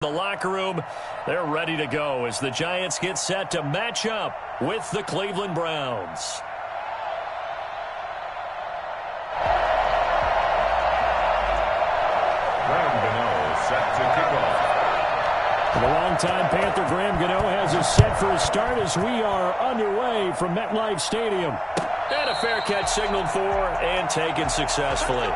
The locker room, they're ready to go as the Giants get set to match up with the Cleveland Browns. Graham Gano set to kick off. The longtime Panther Graham Gano has us set for a start as we are underway from MetLife Stadium. And a fair catch signaled for and taken successfully.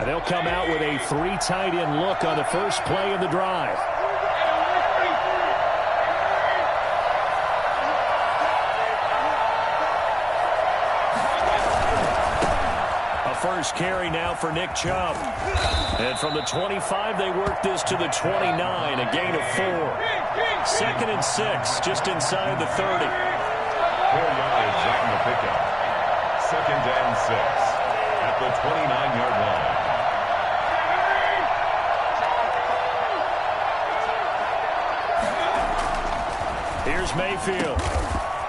They'll come out with a three tight end look on the first play of the drive. A first carry now for Nick Chubb. And from the 25, they work this to the 29, a gain of 4. 2nd and 6, just inside the 30. 4 yards on the pickup. 2nd and 6 at the 29-yard line. Here's Mayfield.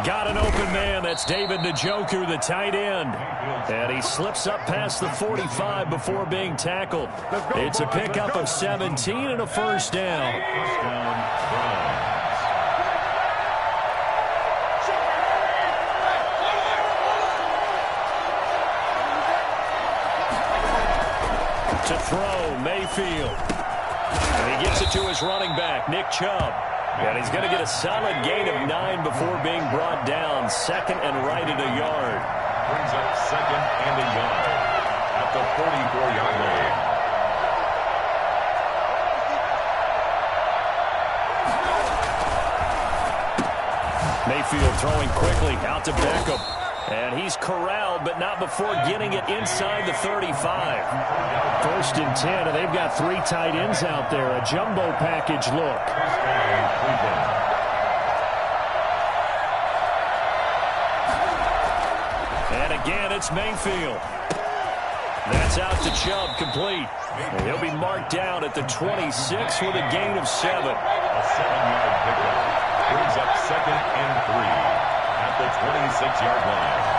Got an open man. That's David Njoku, the tight end. And he slips up past the 45 before being tackled. It's a pickup of 17 and a first down. To throw, Mayfield. And he gets it to his running back, Nick Chubb. And he's going to get a solid gain of 9 before being brought down. 2nd and right at a yard. Brings up 2nd and a yard at the 44-yard line. Mayfield throwing quickly out to Beckham. And he's corralled, but not before getting it inside the 35. 1st and 10, and they've got 3 tight ends out there. A jumbo package look. And again, it's Mayfield. That's out to Chubb, complete. And he'll be marked down at the 26 with a gain of 7. A 7-yard pickup brings up 2nd and 3 at the 26-yard line.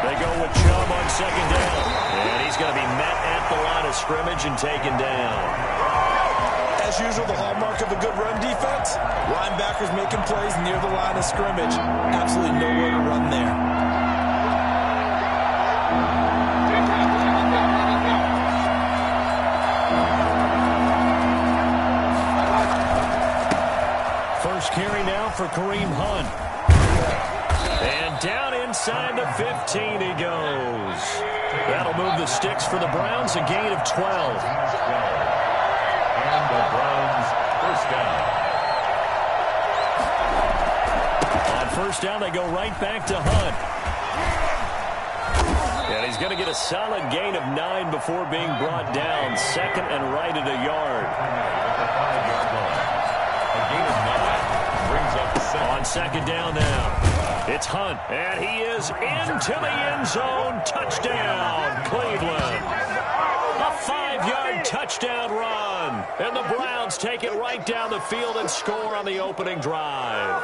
They go with Chubb on 2nd down. And he's going to be met at the line of scrimmage and taken down. As usual, the hallmark of a good run defense, linebackers making plays near the line of scrimmage. Absolutely nowhere to run there. First carry now for Kareem Hunt. And down inside the 15 he goes. That'll move the sticks for the Browns, a gain of 12. And the Browns first down. On first down, they go right back to Hunt. And he's going to get a solid gain of 9 before being brought down. 2nd and right at a yard. A gain of 9 brings up 7. On 2nd down now. It's Hunt, and he is into the end zone. Touchdown, Cleveland. A 5-yard touchdown run. And the Browns take it right down the field and score on the opening drive.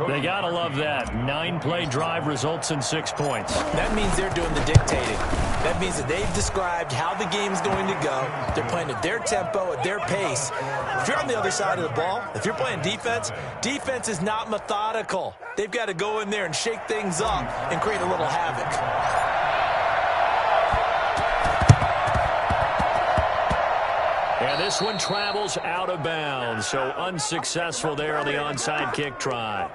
They got to love that. 9-play drive results in 6 points. That means they're doing the dictating. That means that they've described how the game's going to go. They're playing at their tempo, at their pace. If you're on the other side of the ball, if you're playing defense, defense is not methodical. They've got to go in there and shake things up and create a little havoc. And this one travels out of bounds, so unsuccessful there on the onside kick try.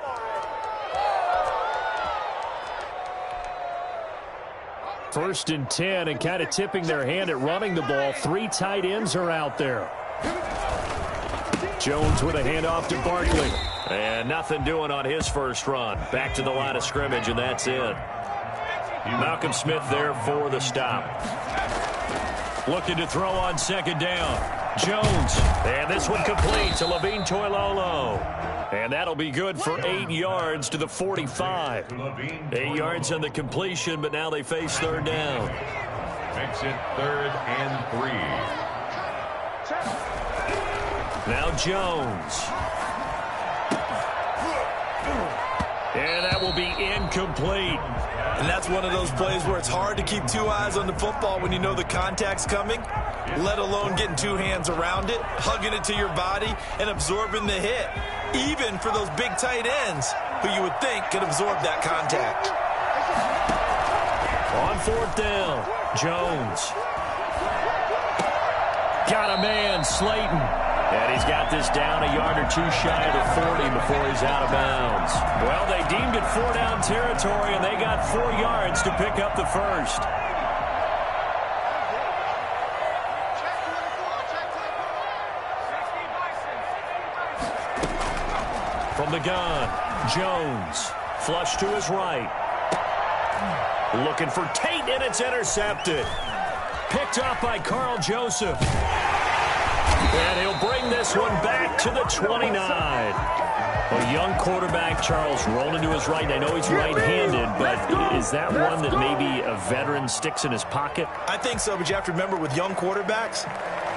First and 10, and kind of tipping their hand at running the ball. 3 tight ends are out there. Jones with a handoff to Barkley. And nothing doing on his first run. Back to the line of scrimmage, and that's it. Malcolm Smith there for the stop. Looking to throw on 2nd down. Jones, and this one complete to Levine Toilolo. And that'll be good for 8 yards to the 45. 8 yards on the completion, but now they face 3rd down. Makes it 3rd and 3. Now Jones. And that will be incomplete. And that's one of those plays where it's hard to keep two eyes on the football when you know the contact's coming, let alone getting two hands around it, hugging it to your body, and absorbing the hit, even for those big tight ends who you would think could absorb that contact. On 4th down, Jones. Got a man, Slayton. And he's got this down a yard or two shy of the 40 before he's out of bounds. Well, they deemed it 4-down territory, and they got 4 yards to pick up the first. From the gun, Jones. Flush to his right. Looking for Tate, and it's intercepted. Picked up by Carl Joseph. And he'll bring this one back to the 29. A young quarterback, Charles, rolling to his right. I know he's right-handed, but is that one that maybe a veteran sticks in his pocket? I think so, but you have to remember with young quarterbacks,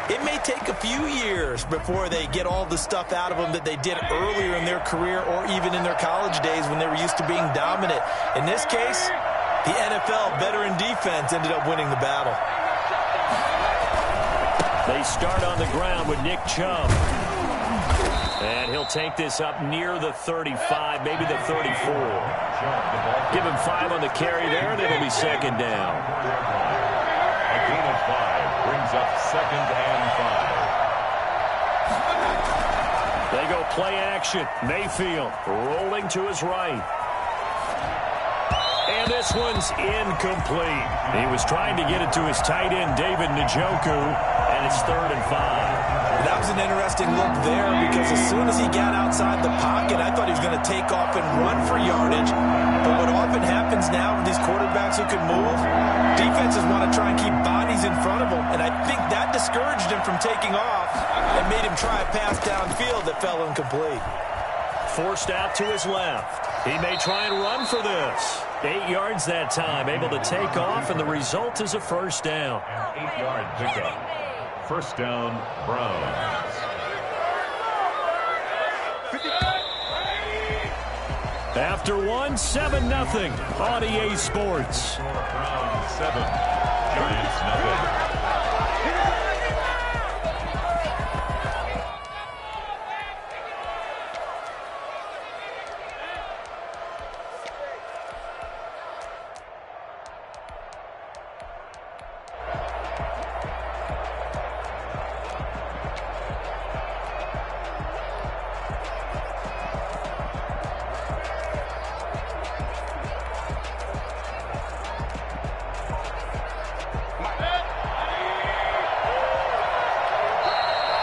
it may take a few years before they get all the stuff out of them that they did earlier in their career or even in their college days when they were used to being dominant. In this case, the NFL veteran defense ended up winning the battle. They start on the ground with Nick Chubb. And he'll take this up near the 35, maybe the 34. Give him 5 on the carry there, and it'll be 2nd down. A gain of 5 brings up 2nd and 5. They go play action. Mayfield rolling to his right. And this one's incomplete. He was trying to get it to his tight end, David Njoku, and it's 3rd and 5. That was an interesting look there because as soon as he got outside the pocket, I thought he was going to take off and run for yardage. But what often happens now with these quarterbacks who can move, defenses want to try and keep bodies in front of them, and I think that discouraged him from taking off and made him try a pass downfield that fell incomplete. Forced out to his left. He may try and run for this. 8 yards that time, able to take off, and the result is a 1st down. 8-yard pickup. 1st down, Browns. After 1, 7-0 on EA Sports. Browns 7, Giants 0.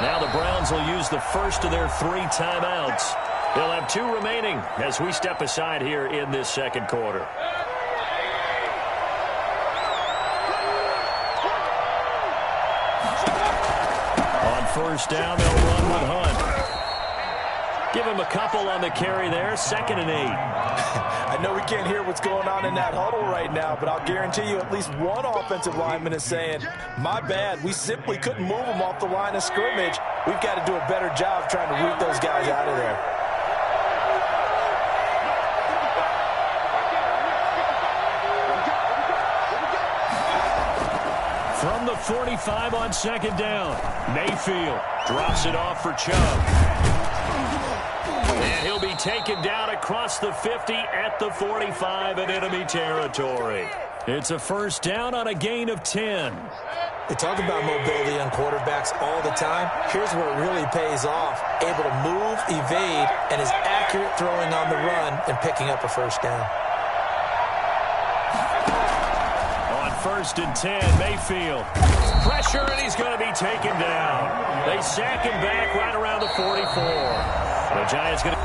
Now the Browns will use the first of their 3 timeouts. They'll have 2 remaining as we step aside here in this 2nd quarter. On 1st down, they'll run with Hunt. Give him a couple on the carry there, 2nd and 8. I know we can't hear what's going on in that huddle right now, but I'll guarantee you at least one offensive lineman is saying, my bad, we simply couldn't move them off the line of scrimmage. We've got to do a better job trying to root those guys out of there. From the 45 on 2nd down, Mayfield drops it off for Chubb. And he'll be taken down across the 50 at the 45 in enemy territory. It's a 1st down on a gain of 10. They talk about mobility on quarterbacks all the time. Here's where it really pays off. Able to move, evade, and is accurate throwing on the run and picking up a 1st down. On 1st and 10, Mayfield. Pressure, and he's going to be taken down. They sack him back right around the 44. The Giants going to...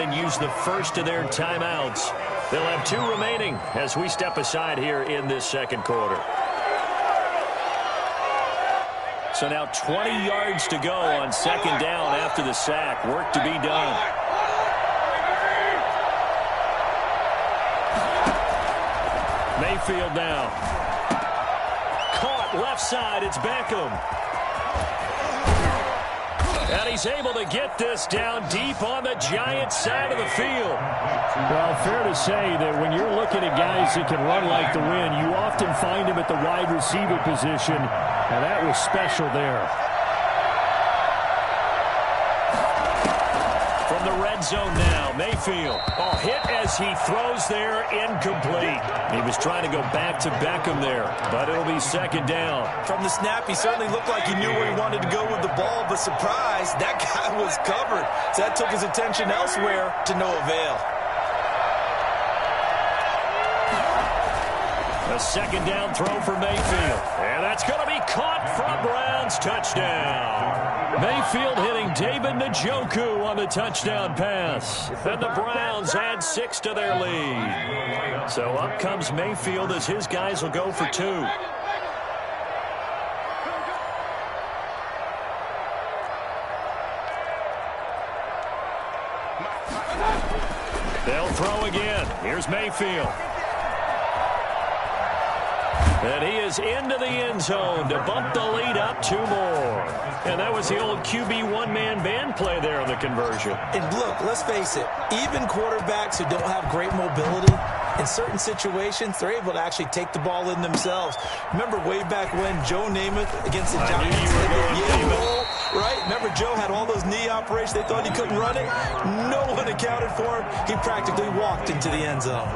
and use the first of their timeouts. They'll have 2 remaining as we step aside here in this second quarter. So now 20 yards to go on second down after the sack. Work to be done. Mayfield now. Caught left side. It's Beckham. And he's able to get this down deep on the Giants side of the field. Well, fair to say that when you're looking at guys that can run like the wind, you often find them at the wide receiver position, and that was special there. From the red zone now, Mayfield. Oh, hit as he throws there, incomplete. He was trying to go back to Beckham there, but it'll be second down. From the snap, he certainly looked like he knew where he wanted to go with the ball, but surprise, that guy was covered. So that took his attention elsewhere to no avail. A second down throw for Mayfield. And that's going to be caught for a Browns touchdown. Mayfield hitting David Njoku on the touchdown pass. And the Browns add 6 to their lead. So up comes Mayfield as his guys will go for 2. They'll throw again. Here's Mayfield. And he is into the end zone to bump the lead up 2 more. And that was the old QB one-man band play there on the conversion. And look, let's face it, even quarterbacks who don't have great mobility, in certain situations, they're able to actually take the ball in themselves. Remember way back when Joe Namath against the Giants hit the Yale Bowl, right? Remember Joe had all those knee operations. They thought he couldn't run it. No one accounted for him. He practically walked into the end zone.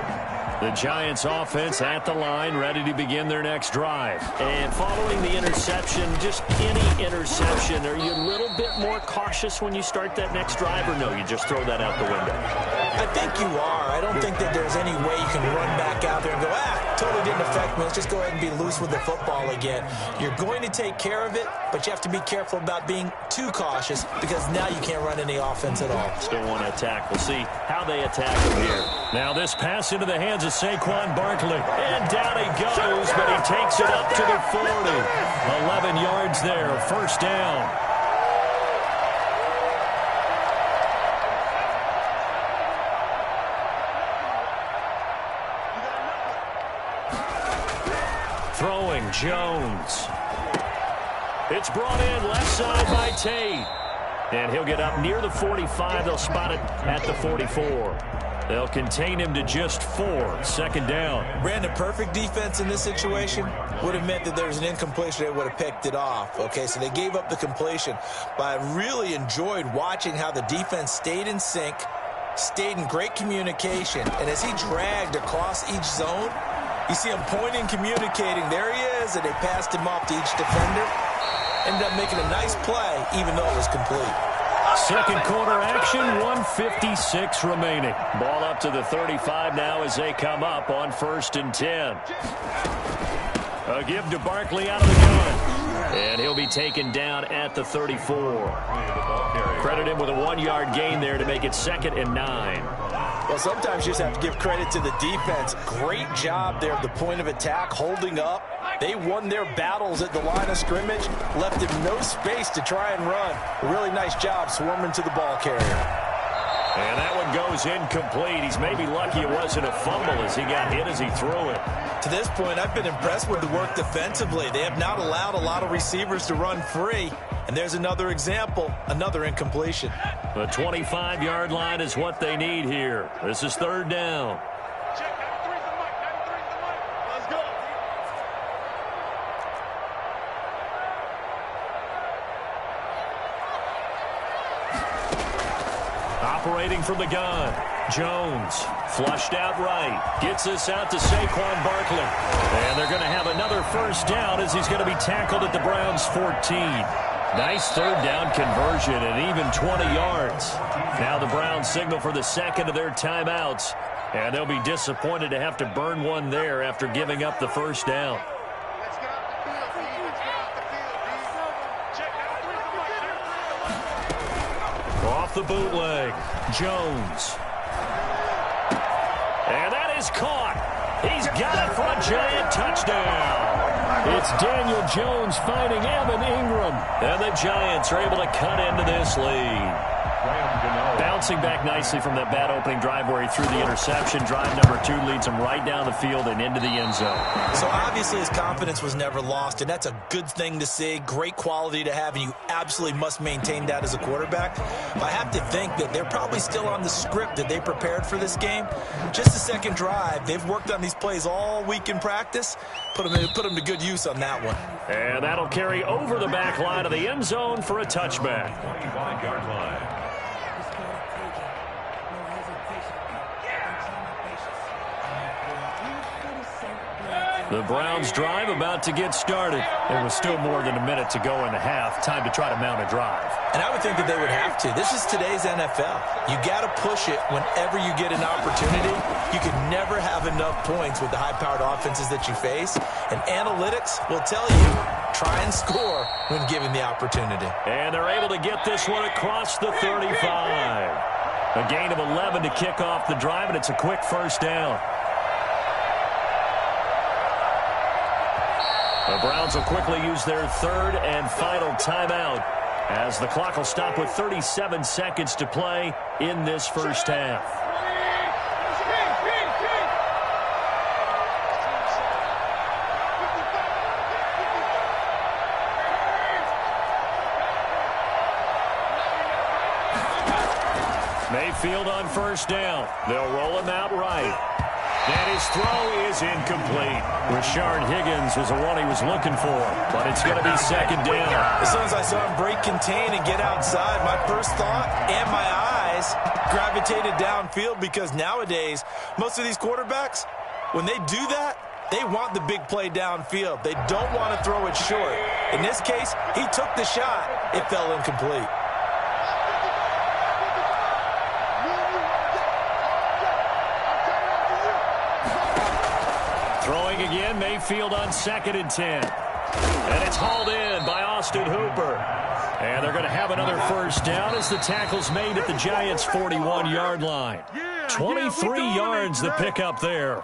The Giants offense at the line, ready to begin their next drive. And following the interception, just any interception, are you a little bit more cautious when you start that next drive, or no, you just throw that out the window? I think you are. I don't think that there's any way you can run back out there and go, totally didn't affect me. Let's just go ahead and be loose with the football again. You're going to take care of it, but you have to be careful about being too cautious because now you can't run any offense at all. Still want to attack. We'll see how they attack him here. Now this pass into the hands of Saquon Barkley. And down he goes, but he takes it up to the 40. 11 yards there, first down. Throwing Jones. It's brought in left side by Tate. And he'll get up near the 45. They'll spot it at the 44. They'll contain him to just 4. Second down. Brandon, perfect defense in this situation would have meant that there was an incompletion. They would have picked it off. Okay, so they gave up the completion. But I really enjoyed watching how the defense stayed in sync, stayed in great communication. And as he dragged across each zone, you see him pointing, communicating. There he is, and they passed him off to each defender. Ended up making a nice play, even though it was complete. Second quarter action, 1:56 remaining. Ball up to the 35 now as they come up on 1st and 10. A give to Barkley out of the gun. And he'll be taken down at the 34. Credit him with a 1-yard gain there to make it 2nd and 9. Well, sometimes you just have to give credit to the defense. Great job there at the point of attack, holding up. They won their battles at the line of scrimmage, left him no space to try and run. A really nice job swarming to the ball carrier. And that one goes incomplete. He's maybe lucky it wasn't a fumble as he got hit as he threw it. To this point, I've been impressed with the work defensively. They have not allowed a lot of receivers to run free. And there's another example, another incompletion. The 25-yard line is what they need here. This is 3rd down. Operating from the gun. Jones flushed out right. Gets this out to Saquon Barkley. And they're going to have another first down as he's going to be tackled at the Browns' 14. Nice 3rd down conversion and even 20 yards. Now the Browns signal for the second of their timeouts. And they'll be disappointed to have to burn one there after giving up the first down. Off the bootleg. Jones. And that is caught. He's got it for a giant touchdown. It's Daniel Jones finding Evan Ingram. And the Giants are able to cut into this lead. Bouncing back nicely from that bad opening drive where he threw the interception. Drive number 2 leads him right down the field and into the end zone. So obviously his confidence was never lost, and that's a good thing to see. Great quality to have, and you absolutely must maintain that as a quarterback. I have to think that they're probably still on the script that they prepared for this game. Just the second drive. They've worked on these plays all week in practice. Put them to good use on that one. And that'll carry over the back line of the end zone for a touchback. 25-yard line. The Browns drive about to get started. There was still more than a minute to go in the half. Time to try to mount a drive. And I would think that they would have to. This is today's NFL. You got to push it whenever you get an opportunity. You can never have enough points with the high-powered offenses that you face. And analytics will tell you, try and score when given the opportunity. And they're able to get this one across the 35. A gain of 11 to kick off the drive, and it's a quick first down. The Browns will quickly use their third and final timeout as the clock will stop with 37 seconds to play in this first half. Mayfield on first down. They'll roll him out right. And his throw is incomplete. Rashard Higgins was the one he was looking for, but it's going to be second down. As soon as I saw him break contain and get outside, my first thought and my eyes gravitated downfield, because nowadays, most of these quarterbacks, when they do that, they want the big play downfield. They don't want to throw it short. In this case, he took the shot. It fell incomplete. Throwing again, Mayfield on 2nd and 10. And it's hauled in by Austin Hooper. And they're going to have another first down as the tackle's made at the Giants' 41-yard line. 23 yards the pickup there.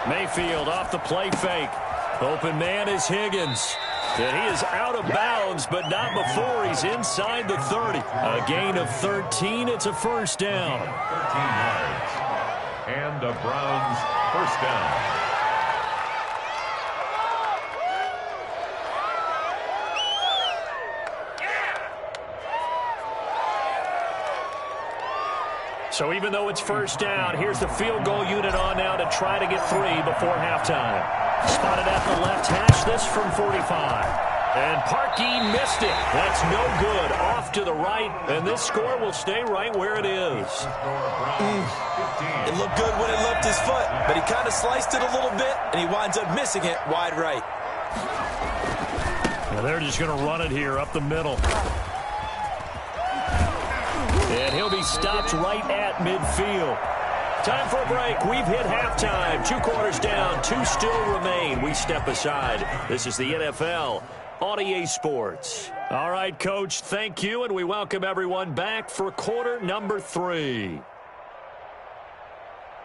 Mayfield off the play fake. Open man is Higgins. And he is out of bounds, but not before he's inside the 30. A gain of 13. It's a first down. 13 yards. And the Browns first down. So even though it's first down, here's the field goal unit on now to try to get 3 before halftime. Spotted at the left hash, this from 45. And Parkey missed it. That's no good. Off to the right, and this score will stay right where it is. It looked good when it left his foot, but he kind of sliced it a little bit, and he winds up missing it wide right. Now they're just going to run it here up the middle. And he'll be stopped right at midfield. Time for a break. We've hit halftime. 2 quarters down. 2 still remain. We step aside. This is the NFL on EA Sports. All right, Coach, thank you, and we welcome everyone back for quarter number 3.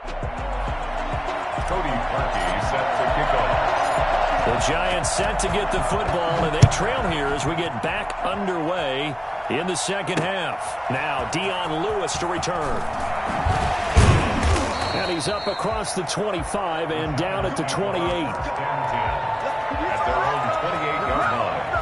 Cody Parkey set to kick off. The Giants set to get the football, and they trail here as we get back underway in the second half. Now, Dion Lewis to return. And he's up across the 25 and down at the 28. At their own 28-yard line.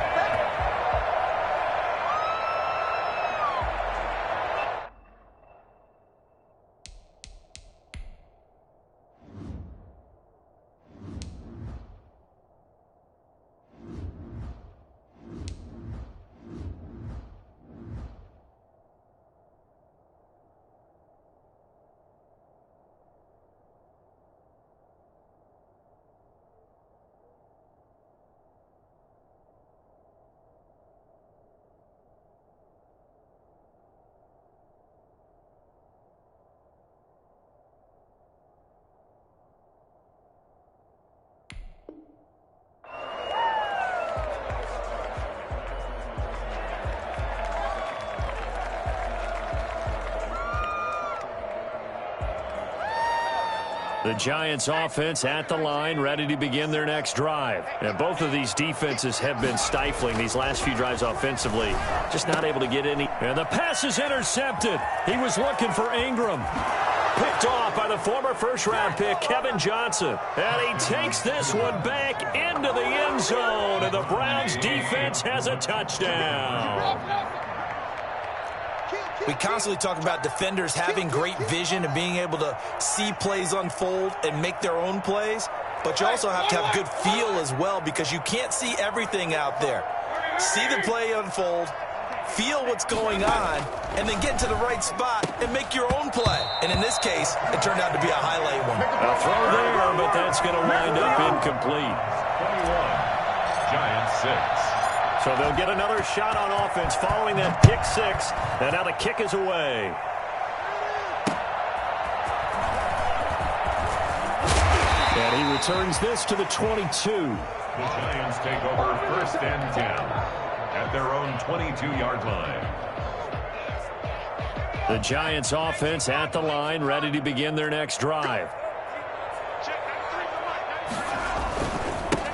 The Giants offense at the line, ready to begin their next drive. And both of these defenses have been stifling these last few drives offensively. Just not able to get any. And the pass is intercepted. He was looking for Ingram. Picked off by the former first-round pick, Kevin Johnson. And he takes this one back into the end zone. And the Browns defense has a touchdown. We constantly talk about defenders having great vision and being able to see plays unfold and make their own plays. But you also have to have good feel as well because you can't see everything out there. See the play unfold, feel what's going on, and then get to the right spot and make your own play. And in this case, it turned out to be a highlight one. A throw there, but that's going to wind up incomplete. 21, Giants 6. So they'll get another shot on offense following that pick six. And now the kick is away. And he returns this to the 22. The Giants take over 1st and 10 at their own 22-yard line. The Giants offense at the line, ready to begin their next drive.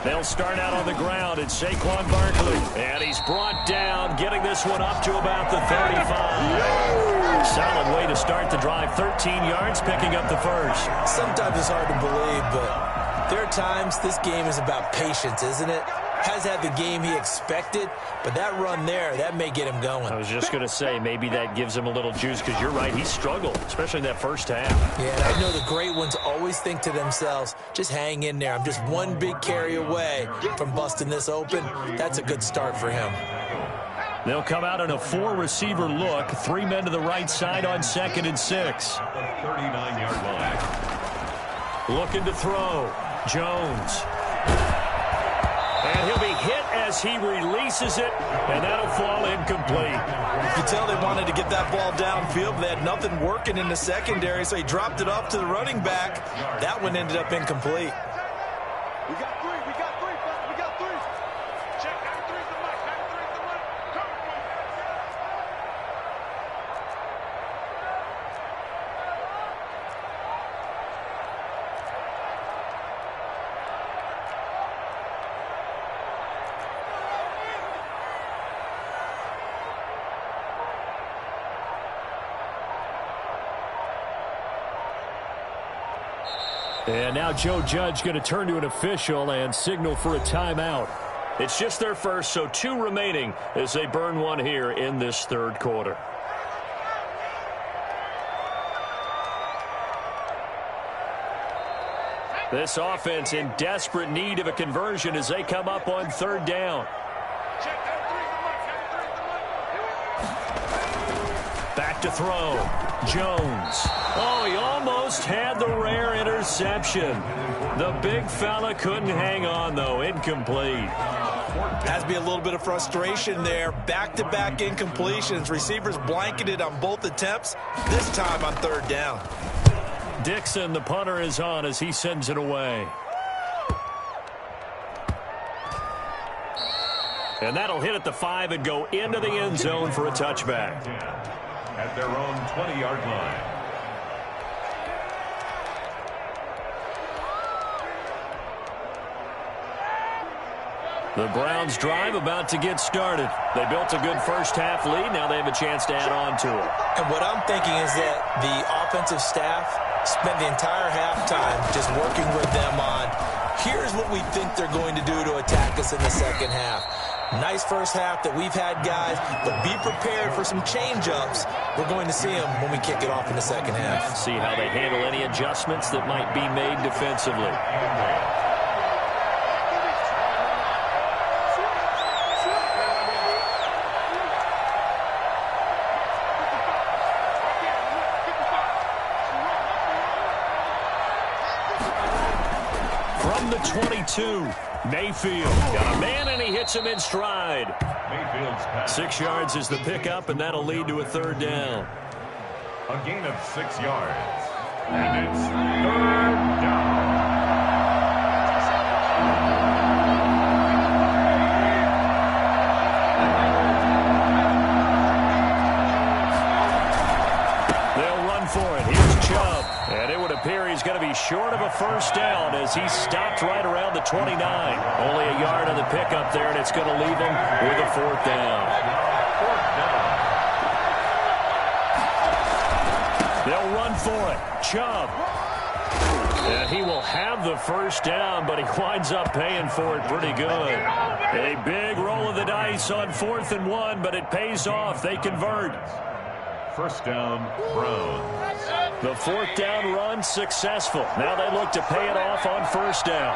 They'll start out on the ground. It's Saquon Barkley. And he's brought down, getting this one up to about the 35. Solid way to start the drive. 13 yards, picking up the first. Sometimes it's hard to believe, but there are times this game is about patience, isn't it? Has had the game he expected, but that run there, that may get him going. I was just going to say, maybe that gives him a little juice, because you're right, he struggled, especially in that first half. Yeah, and I know the great ones always think to themselves, just hang in there. I'm just one big carry away from busting this open. That's a good start for him. They'll come out in a 4-receiver look. 3 men to the right side on 2nd and 6. 39-yard line. Looking to throw. Jones. And he'll be hit as he releases it, and that'll fall incomplete. You can tell they wanted to get that ball downfield, but they had nothing working in the secondary, so he dropped it up to the running back. That one ended up incomplete. We got three. Check, got three's the mic. Come on. And now Joe Judge going to turn to an official and signal for a timeout. It's just their first, so 2 remaining as they burn one here in this 3rd quarter. This offense in desperate need of a conversion as they come up on 3rd down. Back to throw. Jones. Oh, he almost had the rare interception. The big fella couldn't hang on, though. Incomplete. Has to be a little bit of frustration there. Back-to-back incompletions. Receivers blanketed on both attempts, this time on 3rd down. Dixon, the punter, is on as he sends it away. And that'll hit at the 5 and go into the end zone for a touchback. At their own 20-yard line. The Browns drive about to get started. They built a good first half lead. Now they have a chance to add on to it. And what I'm thinking is that the offensive staff spent the entire halftime just working with them on, here's what we think they're going to do to attack us in the second half. Nice first half that we've had, guys, but be prepared for some change-ups. We're going to see them when we kick it off in the second half. See how they handle any adjustments that might be made defensively. From the 22, Mayfield got a man and he hits him in stride. Mayfield's pass. 6 yards is the pickup, and that'll lead to a 3rd down. A gain of 6 yards. And it's 3rd down. They'll run for it. Here's Chubb. And it would appear he's is going to be short of a first down as he stopped right around the 29. Only a yard on the pickup there, and it's going to leave him with a fourth down. They'll run for it. Chubb. And he will have the first down, but he winds up paying for it pretty good. A big roll of the dice on 4th and 1, but it pays off. They convert. First down, Browns. The 4th down run successful. Now they look to pay it off on first down.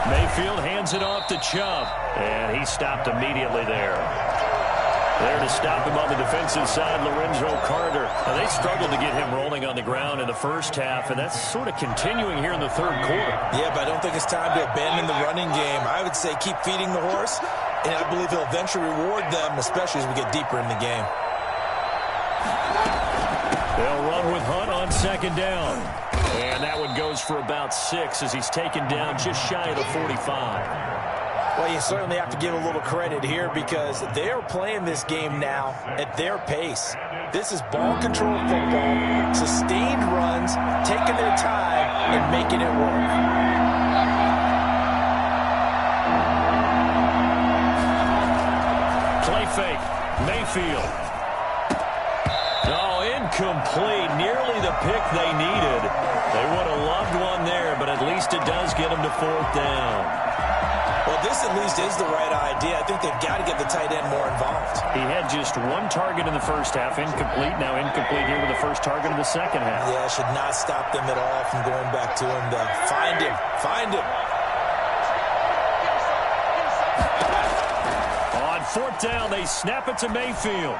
Mayfield hands it off to Chubb, and he stopped immediately there. There to stop him on the defensive side, Lorenzo Carter. Now, they struggled to get him rolling on the ground in the first half, and that's sort of continuing here in the third quarter. Yeah, but I don't think it's time to abandon the running game. I would say keep feeding the horse, and I believe he'll eventually reward them, especially as we get deeper in the game. They'll run with Hunt on second down. And that one goes for about 6 as he's taken down just shy of the 45. Well, you certainly have to give a little credit here because they are playing this game now at their pace. This is ball control football, sustained runs, taking their time and making it work. Play fake. Mayfield. Oh, incomplete. Nearly the pick they needed. They would have loved one there, but at least it does get them to 4th down. Well, this at least is the right idea. I think they've got to get the tight end more involved. He had just one target in the first half, incomplete. Now incomplete here with the first target of the second half. Yeah, should not stop them at all from going back to him to find him. Find him. On 4th down, they snap it to Mayfield.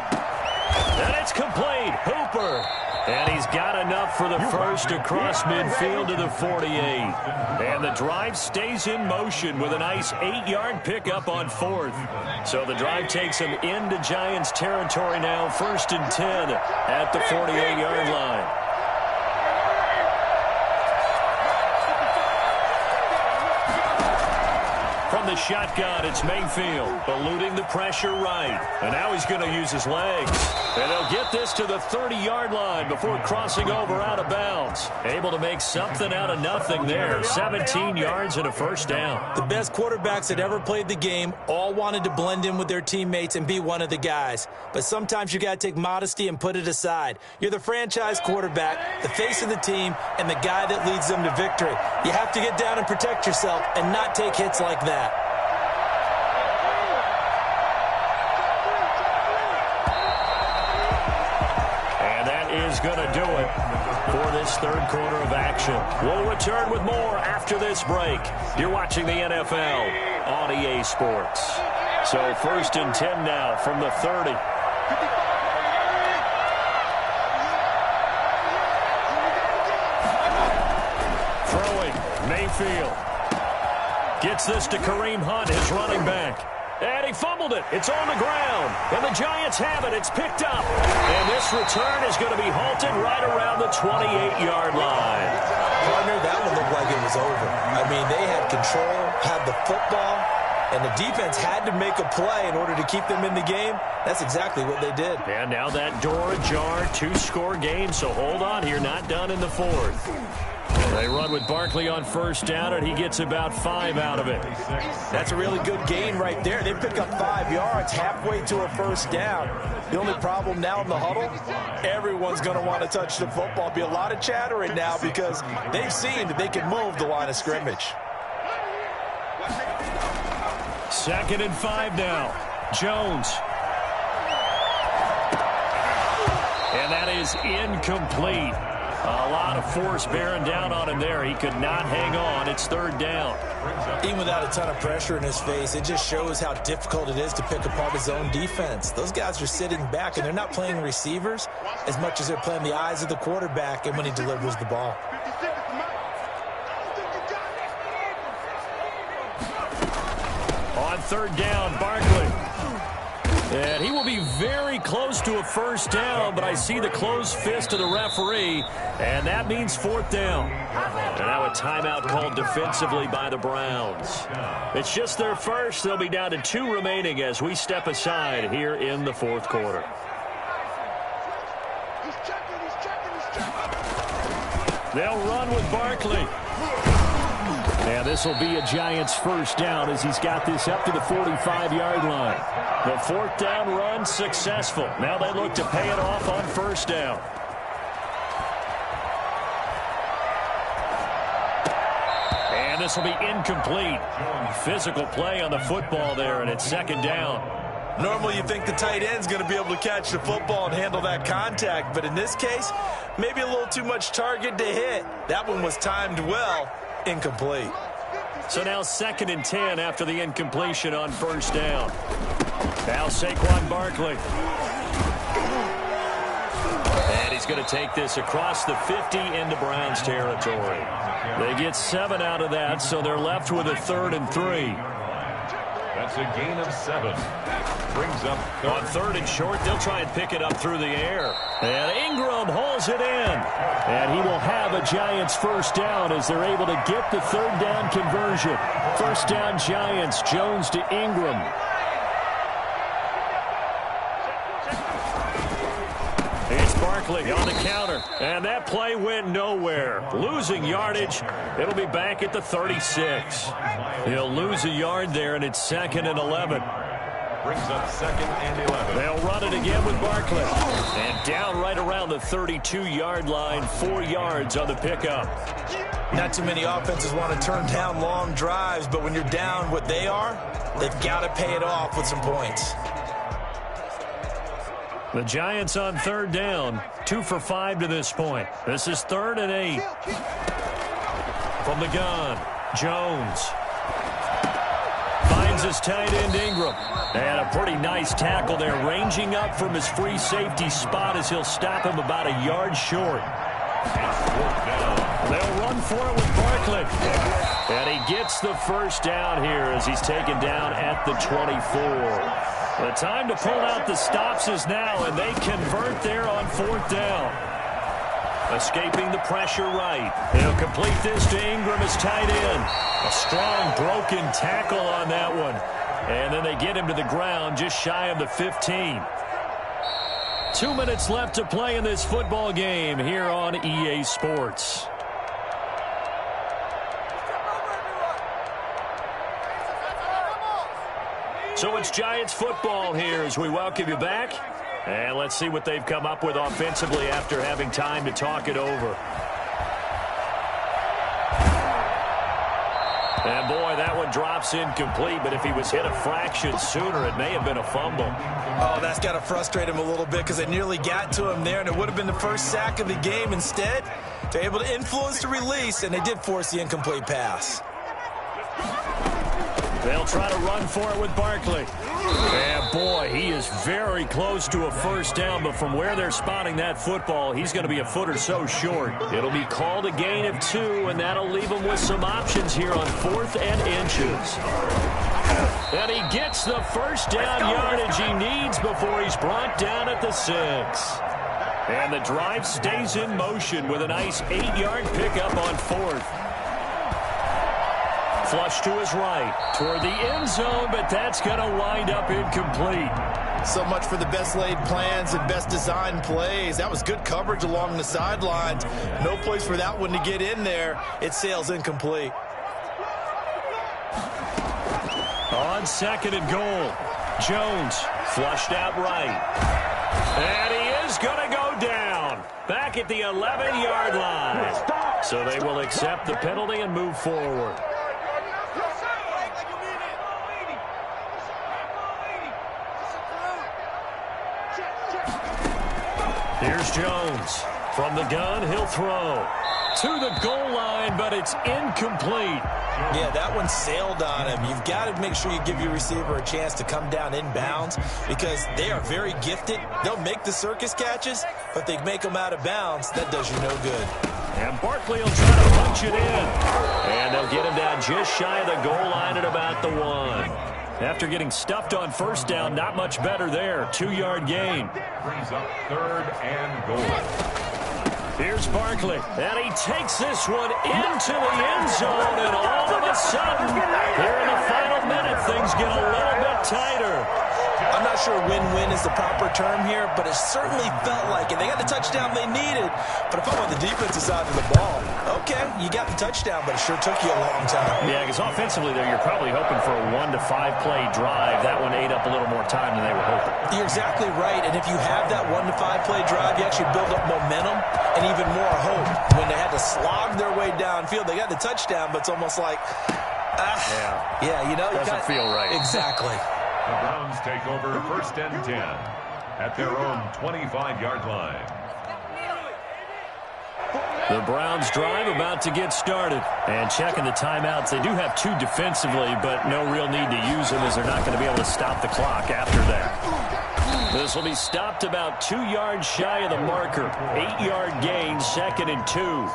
And it's complete. Hooper. And he's got enough for the first across midfield to the 48. And the drive stays in motion with a nice 8-yard pickup on 4th. So the drive takes him into Giants territory now, 1st and 10 at the 48-yard line. From the shotgun, it's Mayfield, eluding the pressure right. And now he's going to use his legs. And they'll get this to the 30-yard line before crossing over out of bounds. Able to make something out of nothing there. 17 yards and a first down. The best quarterbacks that ever played the game all wanted to blend in with their teammates and be one of the guys. But sometimes you got to take modesty and put it aside. You're the franchise quarterback, the face of the team, and the guy that leads them to victory. You have to get down and protect yourself and not take hits like that. Is going to do it for this third quarter of action. We'll return with more after this break. You're watching the NFL on EA Sports. So 1st and 10 now from the 30. Throwing, Mayfield. Gets this to Kareem Hunt, his running back. And he fumbled it. It's on the ground. And the Giants have it. It's picked up. And this return is going to be halted right around the 28-yard line. Partner, that one looked like it was over. I mean, they had control, had the football, and the defense had to make a play in order to keep them in the game. That's exactly what they did. And now that door ajar, 2-score game. So hold on here. Not done in the 4th. They run with Barkley on first down, and he gets about 5 out of it. That's a really good gain right there. They pick up 5 yards halfway to a first down. The only problem now in the huddle, everyone's going to want to touch the football. Be a lot of chattering now because they've seen that they can move the line of scrimmage. 2nd and 5 now. Jones. And that is incomplete. A lot of force bearing down on him there. He could not hang on. It's 3rd down. Even without a ton of pressure in his face, it just shows how difficult it is to pick apart his own defense. Those guys are sitting back, and they're not playing receivers as much as they're playing the eyes of the quarterback and when he delivers the ball. On 3rd down, Barkley. And he will be very close to a first down, but I see the closed fist of the referee, and that means 4th down. And now a timeout called defensively by the Browns. It's just their first. They'll be down to 2 remaining as we step aside here in the 4th quarter. He's checking They'll run with Barkley. And this will be a Giants first down as he's got this up to the 45-yard line. The fourth down run successful. Now they look to pay it off on first down. And this will be incomplete. Physical play on the football there, and it's second down. Normally you think the tight end's going to be able to catch the football and handle that contact, but in this case, maybe a little too much target to hit. That one was timed well. Incomplete. So now 2nd and 10 after the incompletion on first down. Now Saquon Barkley. And he's going to take this across the 50 into Browns territory. They get 7 out of that, so they're left with a 3rd and 3. That's a gain of 7. Brings up on 3rd and short. They'll try and pick it up through the air. And Ingram hauls it in. And he will have a Giants first down as they're able to get the 3rd down conversion. First down Giants. Jones to Ingram. It's Barkley on the counter. And that play went nowhere. Losing yardage. It'll be back at the 36. He'll lose a yard there, and it's 2nd and 11. Brings up 2nd and 11. They'll run it again with Barkley. And down right around the 32-yard line, 4 yards on the pickup. Not too many offenses want to turn down long drives, but when you're down what they are, they've got to pay it off with some points. The Giants on 3rd down, 2 for 5 to this point. This is 3rd and 8. From the gun, Jones finds his tight end Ingram. And a pretty nice tackle there, ranging up from his free safety spot as he'll stop him about a yard short. They'll run for it with Barkley. And he gets the first down here as he's taken down at the 24. The time to pull out the stops is now, and they convert there on 4th down. Escaping the pressure right. He'll complete this to Ingram as tight end. A strong broken tackle on that one. And then they get him to the ground just shy of the 15. 2 minutes left to play in this football game here on EA Sports. So it's Giants football here as we welcome you back. And let's see what they've come up with offensively after having time to talk it over. And boy, that one drops incomplete, but if he was hit a fraction sooner, it may have been a fumble. Oh, that's got to frustrate him a little bit because they nearly got to him there, and it would have been the first sack of the game. Instead, they're able to influence the release, and they did force the incomplete pass. They'll try to run for it with Barkley. And boy, he is very close to a first down, but from where they're spotting that football, he's going to be a foot or so short. It'll be called a gain of 2, and that'll leave him with some options here on 4th and inches. And he gets the first down yardage he needs before he's brought down at the 6. And the drive stays in motion with a nice 8-yard pickup on 4th. Flush to his right, toward the end zone, but that's going to wind up incomplete. So much for the best laid plans and best designed plays. That was good coverage along the sidelines. No place for that one to get in there. It sails incomplete. On 2nd and goal, Jones flushed out right. And he is going to go down back at the 11-yard line. So they will accept the penalty and move forward. Here's Jones. From the gun, he'll throw. To the goal line, but it's incomplete. Yeah, that one sailed on him. You've got to make sure you give your receiver a chance to come down inbounds because they are very gifted. They'll make the circus catches, but they make them out of bounds. That does you no good. And Barkley will try to punch it in. And they'll get him down just shy of the goal line at about the 1. After getting stuffed on first down, not much better there. 2-yard gain. Brings up 3rd and goal. Here's Barkley, and he takes this one into the end zone, and all of a sudden, here in the final minute, things get a little bit tighter. I'm not sure win-win is the proper term here, but it certainly felt like it. They got the touchdown they needed, but if I'm on the defensive side of the ball, okay, you got the touchdown, but it sure took you a long time. Yeah, because offensively there, you're probably hoping for a 1 to 5 play drive. That one ate up a little more time than they were hoping. You're exactly right, and if you have that 1 to 5 play drive, you actually build up momentum and even more hope. When they had to slog their way downfield, they got the touchdown, but it's almost like, yeah, you know, doesn't feel right. Exactly. The Browns take over 1st and 10 at their own 25-yard line. The Browns drive about to get started. And checking the timeouts, they do have 2 defensively, but no real need to use them as they're not going to be able to stop the clock after that. This will be stopped about 2 yards shy of the marker. 8-yard gain, 2nd and 2.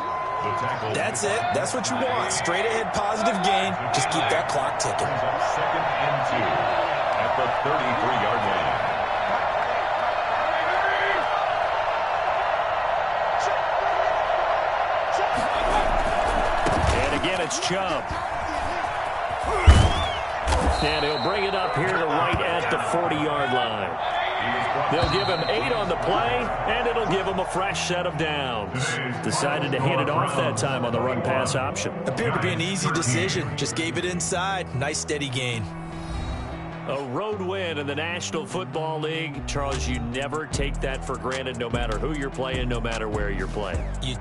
That's it. That's what you want. Straight ahead positive gain. Just keep that clock ticking. 2nd and 2 at the 33-yard line. And again, it's Chubb. And he'll bring it up here to right at the 40-yard line. They'll give him 8 on the play, and it'll give him a fresh set of downs. Decided to hand it off that time on the run-pass option. Appeared to be an easy decision. Just gave it inside. Nice steady gain. A road win in the National Football League. Charles, you never take that for granted no matter who you're playing, no matter where you're playing. You